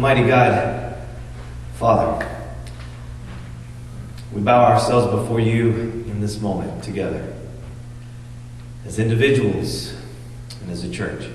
Almighty God, Father, we bow ourselves before you in this moment together, as individuals and as a church.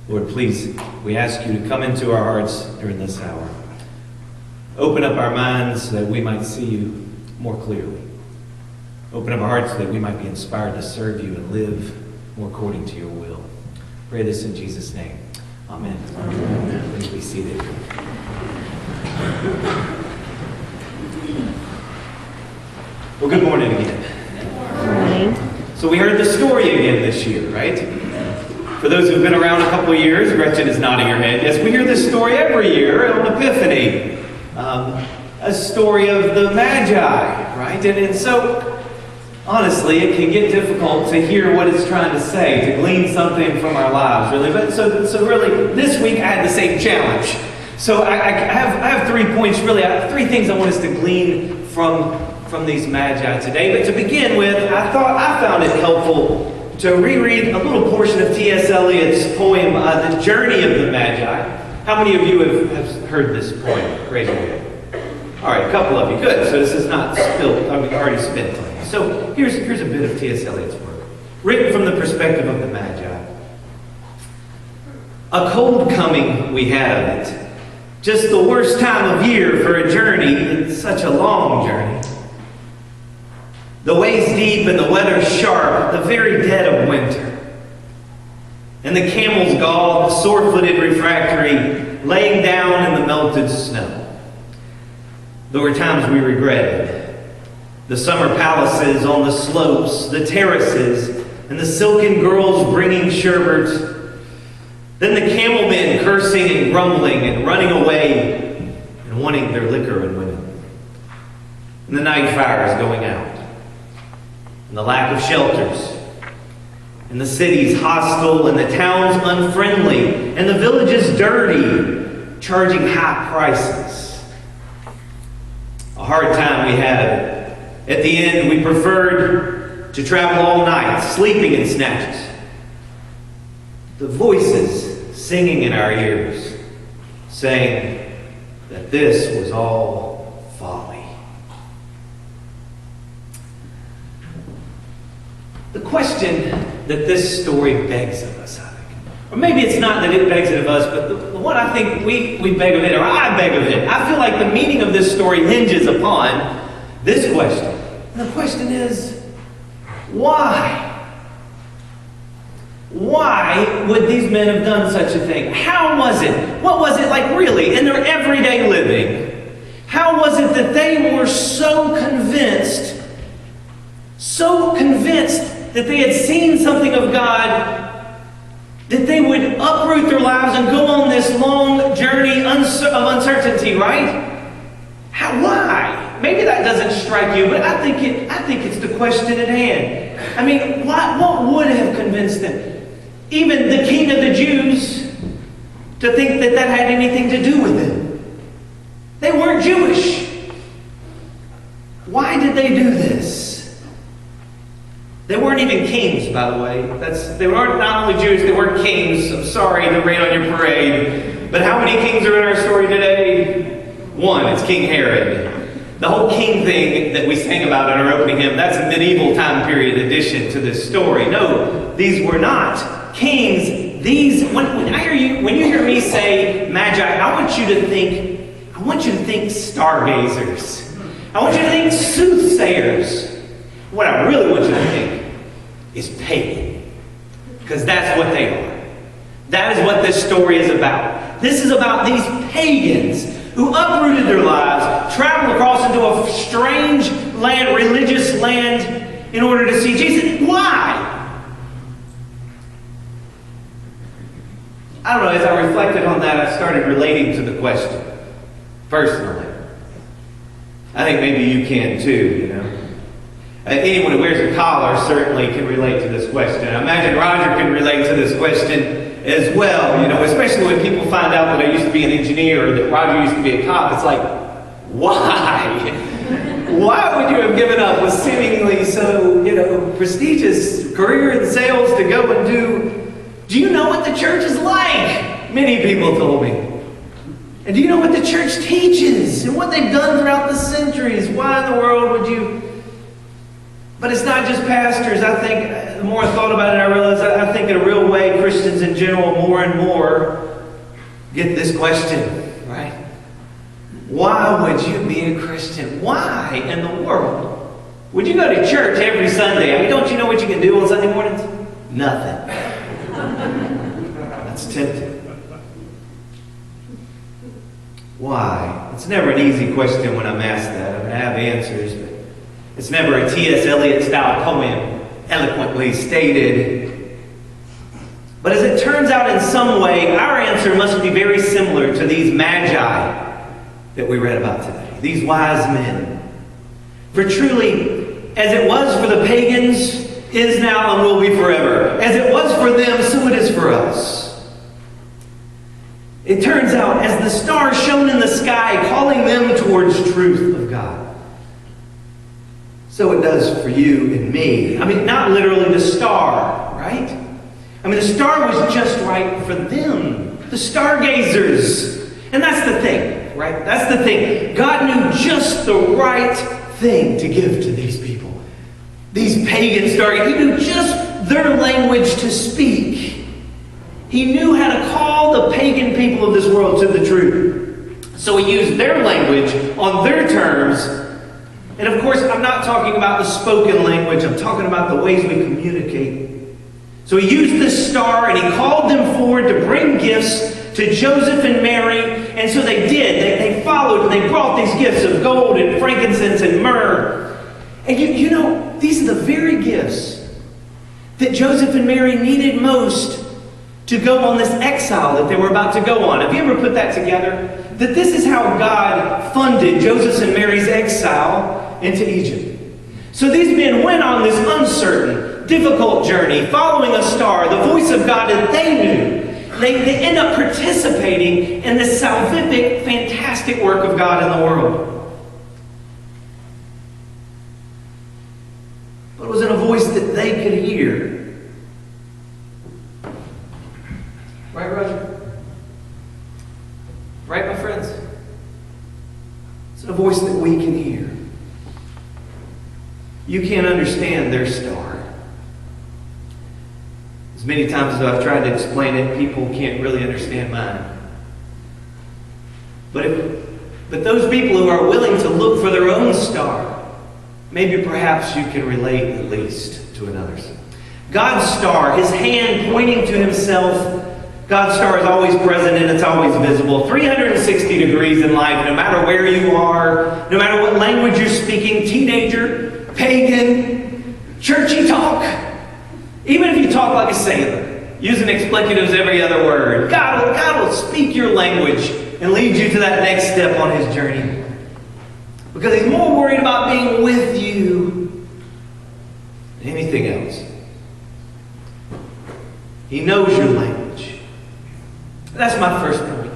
Lord, please, we ask you to come into our hearts during this hour. Open up our minds so that we might see you more clearly. Open up our hearts so that we might be inspired to serve you and live more according to your will. Pray this in Jesus' name. Amen. Amen. Please be seated. Well, good morning again. Good morning. So we heard the story again this year, right? For those who've been around a couple of years, Gretchen is nodding her head. Yes, we hear this story every year on Epiphany. A story of the Magi, right? And so, honestly, it can get difficult to hear what it's trying to say, to glean something from our lives, really. But so really, this week I had the same challenge. So I have 3 points, really. I have 3 things I want us to glean from these Magi today. But to begin with, I found it helpful to reread a little portion of T.S. Eliot's poem, The Journey of the Magi. How many of you have heard this poem? Raise your hand. All right, a couple of you. Good. So this is not spilled. I mean, already spent on you. So here's a bit of T.S. Eliot's work, written from the perspective of the Magi. A cold coming we had of it. Just the worst time of year for a journey. It's such a long journey. The ways deep and the weather sharp, the very dead of winter. And the camels galled, sore-footed refractory, laying down in the melted snow. There were times we regretted. The summer palaces on the slopes, the terraces, and the silken girls bringing sherbet. Then the camel men cursing and grumbling and running away and wanting their liquor and women. And the night fires going out. And the lack of shelters. And the cities hostile and the towns unfriendly. And the villages dirty, charging high prices. A hard time we had. At the end, we preferred to travel all night, sleeping in snatches. The voices singing in our ears, saying that this was all folly. The question that this story begs of us, I think, or maybe it's not that it begs it of us, but the one I think we beg of it, or I beg of it, I feel like the meaning of this story hinges upon this question. And the question is, why? Why would these men have done such a thing? How was it? What was it like really in their everyday living? How was it that they were so convinced that they had seen something of God, that they would uproot their lives and go on this long journey of uncertainty, right? Why? Maybe that doesn't strike you, but I think it's the question at hand. I mean, what would have convinced them? Even the king of the Jews to think that had anything to do with it. They weren't Jewish. Why did they do this? They weren't even kings, by the way. They weren't not only Jews, they weren't kings. I'm sorry to rain on your parade. But how many kings are in our story today? One. It's King Herod. The whole king thing that we sang about in our opening hymn, that's a medieval time period addition to this story. No, these were not kings. When you hear me say Magi, I want you to think stargazers. I want you to think soothsayers. What I really want you to think is pagan. Because that's what they are. That is what this story is about. This is about these pagans who uprooted their lives, traveled across into a strange land, religious land, in order to see Jesus. Why? I don't know, as I reflected on that, I started relating to the question, personally. I think maybe you can too, you know. Anyone who wears a collar certainly can relate to this question. I imagine Roger can relate to this question as well, you know, especially when people find out that I used to be an engineer or that Roger used to be a cop. It's like, why? Why would you have given up a seemingly so, prestigious career in sales to go and do you know what the church is like? Many people told me. And do you know what the church teaches and what they've done throughout the centuries? Why in the world would you... But it's not just pastors. I think, the more I thought about it, I realized I think in a real way, Christians in general, more and more, get this question, right? Why would you be a Christian? Why in the world would you go to church every Sunday? I mean, don't you know what you can do on Sunday mornings? Nothing. That's tempting. Why? It's never an easy question when I'm asked that. I mean, I have answers, but it's never a T.S. Eliot style poem, eloquently stated. But as it turns out, in some way, our answer must be very similar to these magi that we read about today, these wise men. For truly, as it was for the pagans, is now and will be forever. As it was for them, so it is for us. It turns out, as the star shone in the sky, calling them towards truth of God, so it does for you and me. I mean, not literally the star, right? I mean, the star was just right for them, the stargazers. And that's the thing, right? That's the thing. God knew just the right thing to give to these people. These pagan stargazers. He knew just their language to speak. He knew how to call the pagan people of this world to the truth. So he used their language on their terms. And of course, I'm not talking about the spoken language. I'm talking about the ways we communicate. So he used this star and he called them forward to bring gifts to Joseph and Mary. And so they did. They followed and they brought these gifts of gold and frankincense and myrrh. And you know, these are the very gifts that Joseph and Mary needed most to go on this exile that they were about to go on. Have you ever put that together? That this is how God funded Joseph and Mary's exile into Egypt. So these men went on this uncertain, difficult journey, following a star, the voice of God that they knew. They end up participating in this salvific, fantastic work of God in the world. But it was in a voice that they could hear. Right, Roger? Right, my friends? It's a voice that we can hear. You can't understand their star. As many times as I've tried to explain it, people can't really understand mine. But those people who are willing to look for their own star, maybe perhaps you can relate at least to another's. God's star, his hand pointing to himself. God's star is always present and it's always visible. 360 degrees in life, no matter where you are, no matter what language you're speaking, teenager, pagan, churchy talk. Even if you talk like a sailor, using explicatives every other word, God will speak your language and lead you to that next step on his journey. Because he's more worried about being with you than anything else. He knows your language. That's my first point.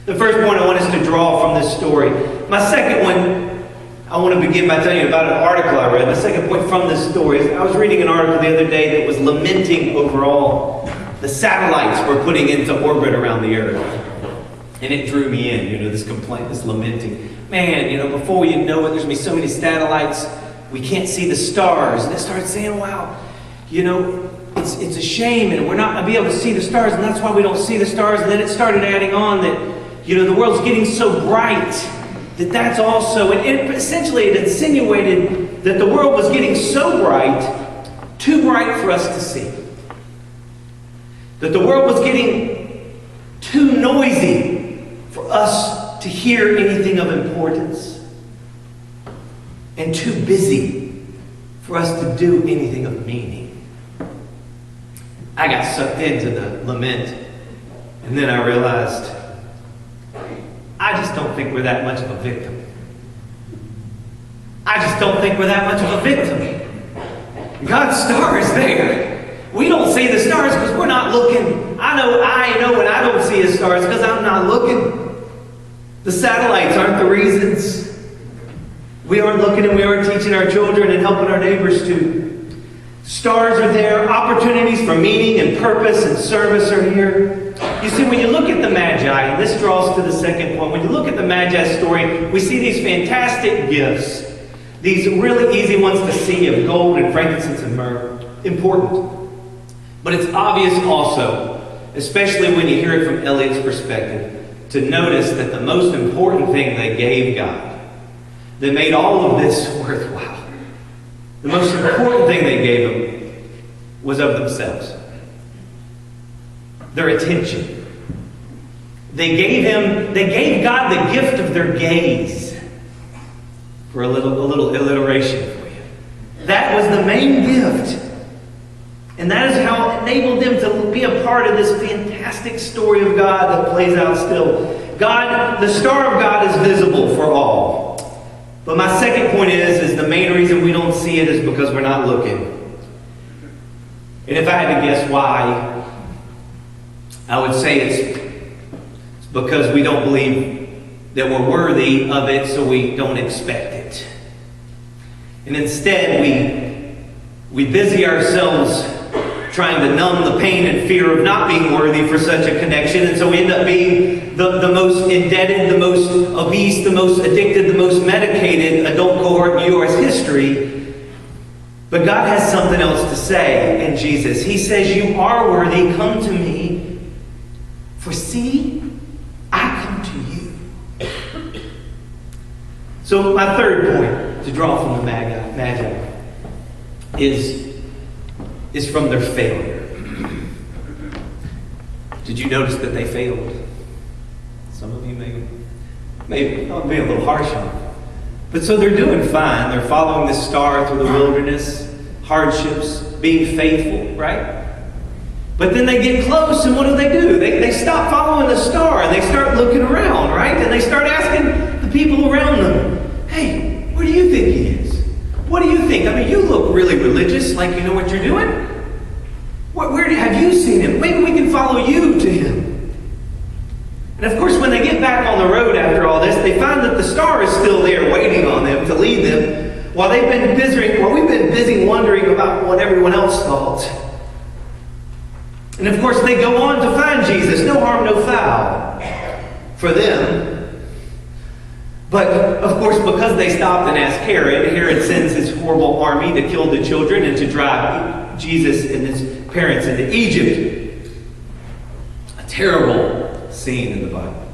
The first point I want us to draw from this story. My second one, I want to begin by telling you about an article I read. My second point from this story is I was reading an article the other day that was lamenting overall the satellites we're putting into orbit around the earth. And it drew me in, this complaint, this lamenting. Man, before you know it, there's going to be so many satellites, we can't see the stars. And it started saying, wow, it's a shame and we're not going to be able to see the stars, and that's why we don't see the stars. And then it started adding on that, the world's getting so bright that's also, and essentially it insinuated that the world was getting so bright, too bright for us to see. That the world was getting too noisy for us to hear anything of importance. And too busy for us to do anything of meaning. I got sucked into the lament, and then I realized I just don't think we're that much of a victim. I just don't think we're that much of a victim. God's star is there. We don't see the stars because we're not looking. I know when I don't see the stars because I'm not looking. The satellites aren't the reasons. We aren't looking, and we aren't teaching our children and helping our neighbors to. Stars are there. Opportunities for meaning and purpose and service are here. You You see, when you look at the Magi, and this draws to the second point, when you look at the Magi's story, we see these fantastic gifts, these really easy ones to see of gold and frankincense and myrrh. Important. But it's obvious also, especially when you hear it from Eliot's perspective, to notice that the most important thing they gave God, that made all of this worthwhile, the most important thing they gave Him was of themselves. Their attention. They gave God the gift of their gaze. For a little alliteration for you. That was the main gift. And that is how it enabled them to be a part of this fantastic story of God that plays out still. God, the star of God is visible for all. But my second point is the main reason we don't see it is because we're not looking. And if I had to guess why, I would say it's because we don't believe that we're worthy of it, so we don't expect it. And instead, we busy ourselves trying to numb the pain and fear of not being worthy for such a connection. And so we end up being the most indebted, the most obese, the most addicted, the most medicated adult cohort in U.S. history. But God has something else to say in Jesus. He says, you are worthy, come to me. For see, I come to you. So my third point to draw from the Magi is from their failure. Did you notice that they failed? Some of you maybe I'll be a little harsh on them. But so they're doing fine. They're following this star through the wilderness, hardships, being faithful, right? But then they get close, and what do? They stop following the star, and they start looking around, right? And they start asking the people around them, hey, where do you think he is? What do you think? I mean, you look really religious, like you know what you're doing. Where have you seen him? Maybe we can follow you to him. And of course, when they get back on the road after all this, they find that the star is still there waiting on them to lead them, while we've been busy wondering about what everyone else thought. And of course, they go on to find Jesus. No harm, no foul for them. But of course, because they stopped and asked Herod sends his horrible army to kill the children and to drive Jesus and his parents into Egypt. A terrible scene in the Bible.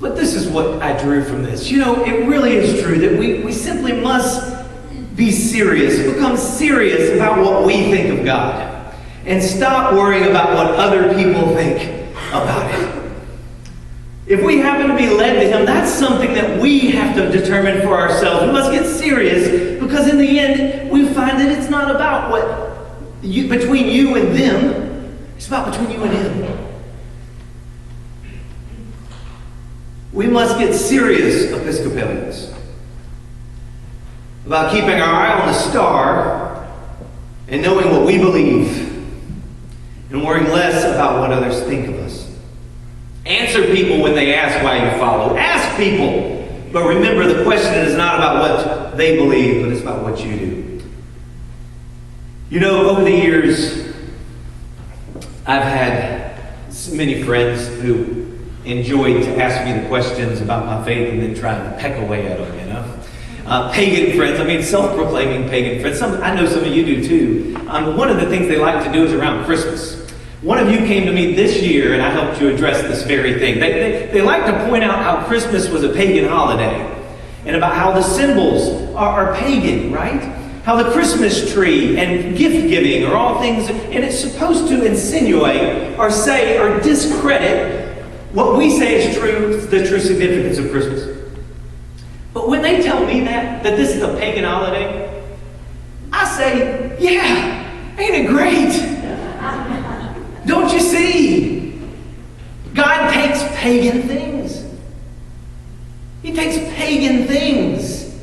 But this is what I drew from this. You know, it really is true that we simply must be serious, become serious about what we think of God. And stop worrying about what other people think about it. If we happen to be led to Him, that's something that we have to determine for ourselves. We must get serious, because in the end, we find that it's not about between you and them. It's about between you and Him. We must get serious, Episcopalians, about keeping our eye on the star and knowing what we believe, and worrying less about what others think of us. Answer people when they ask why you follow. Ask people. But remember, the question is not about what they believe, but it's about what you do. You know, over the years, I've had many friends who enjoyed to ask me the questions about my faith and then trying to peck away at them, you know. Pagan friends, self-proclaiming pagan friends. I know some of you do too. One of the things they like to do is around Christmas. One of you came to me this year, and I helped you address this very thing. They like to point out how Christmas was a pagan holiday, and about how the symbols are pagan, right? How the Christmas tree and gift giving are all things, and it's supposed to insinuate or say or discredit what we say is true, the true significance of Christmas. But when they tell me that this is a pagan holiday, I say, yeah, ain't it great? Don't you see? God takes pagan things. He takes pagan things,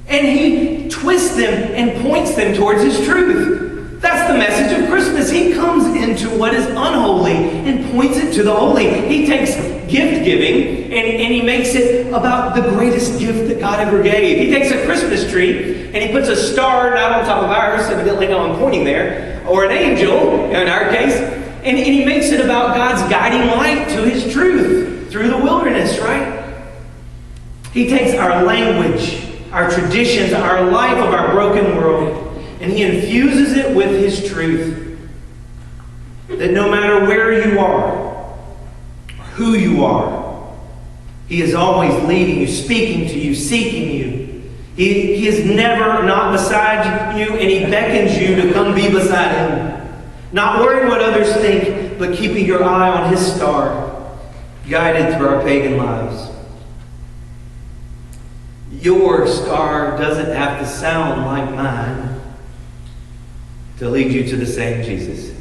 and He twists them and points them towards His truth. That's the message of Christmas. He comes into what is unholy and points it to the holy. He takes gift giving and He makes it about the greatest gift that God ever gave. He takes a Christmas tree and He puts a star not on top of ours, evidently no one pointing there, or an angel in our case, And he makes it about God's guiding light to his truth through the wilderness, right? He takes our language, our traditions, our life of our broken world, and he infuses it with his truth. That no matter where you are, or who you are, he is always leading you, speaking to you, seeking you. He is never not beside you, and he beckons you to come be beside him. Not worrying what others think, but keeping your eye on his star, guided through our pagan lives. Your star doesn't have to sound like mine to lead you to the same Jesus.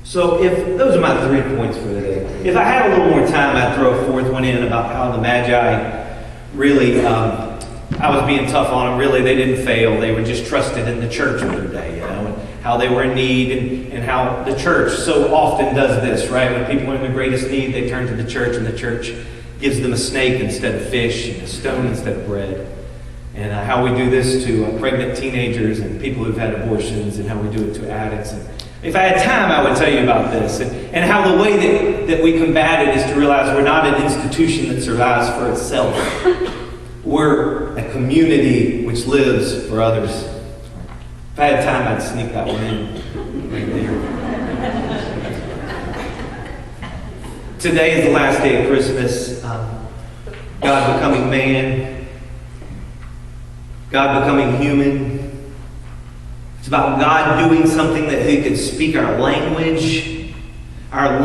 So those are my 3 points for today. If I had a little more time, I'd throw a fourth one in about how the Magi really, I was being tough on them. Really, they didn't fail. They were just trusted in the church of their day, and how they were in need, and how the church so often does this, right? When people are in the greatest need, they turn to the church, and the church gives them a snake instead of fish, and a stone instead of bread. And how we do this to pregnant teenagers and people who've had abortions, and how we do it to addicts. And if I had time, I would tell you about this, and how the way that we combat it is to realize we're not an institution that survives for itself. We're a community which lives for others. If I had time, I'd sneak that one in right there. Today is the last day of Christmas. God becoming man. God becoming human. It's about God doing something that he could speak our language, our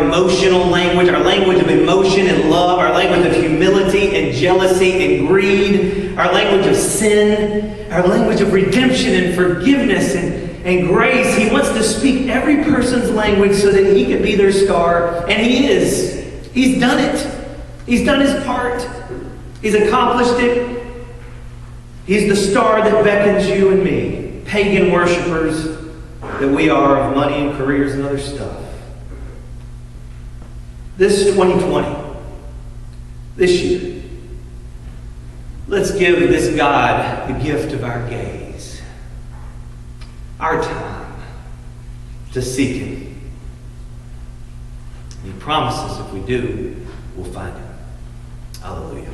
emotional language, our language of emotion and love, our language of humility and jealousy and greed, our language of sin, our language of redemption and forgiveness and grace. He wants to speak every person's language so that he can be their star. And he is. He's done it. He's done his part. He's accomplished it. He's the star that beckons you and me, pagan worshipers that we are of money and careers and other stuff. This 2020, this year, let's give this God the gift of our gaze, our time to seek him. And he promises if we do, we'll find him. Hallelujah.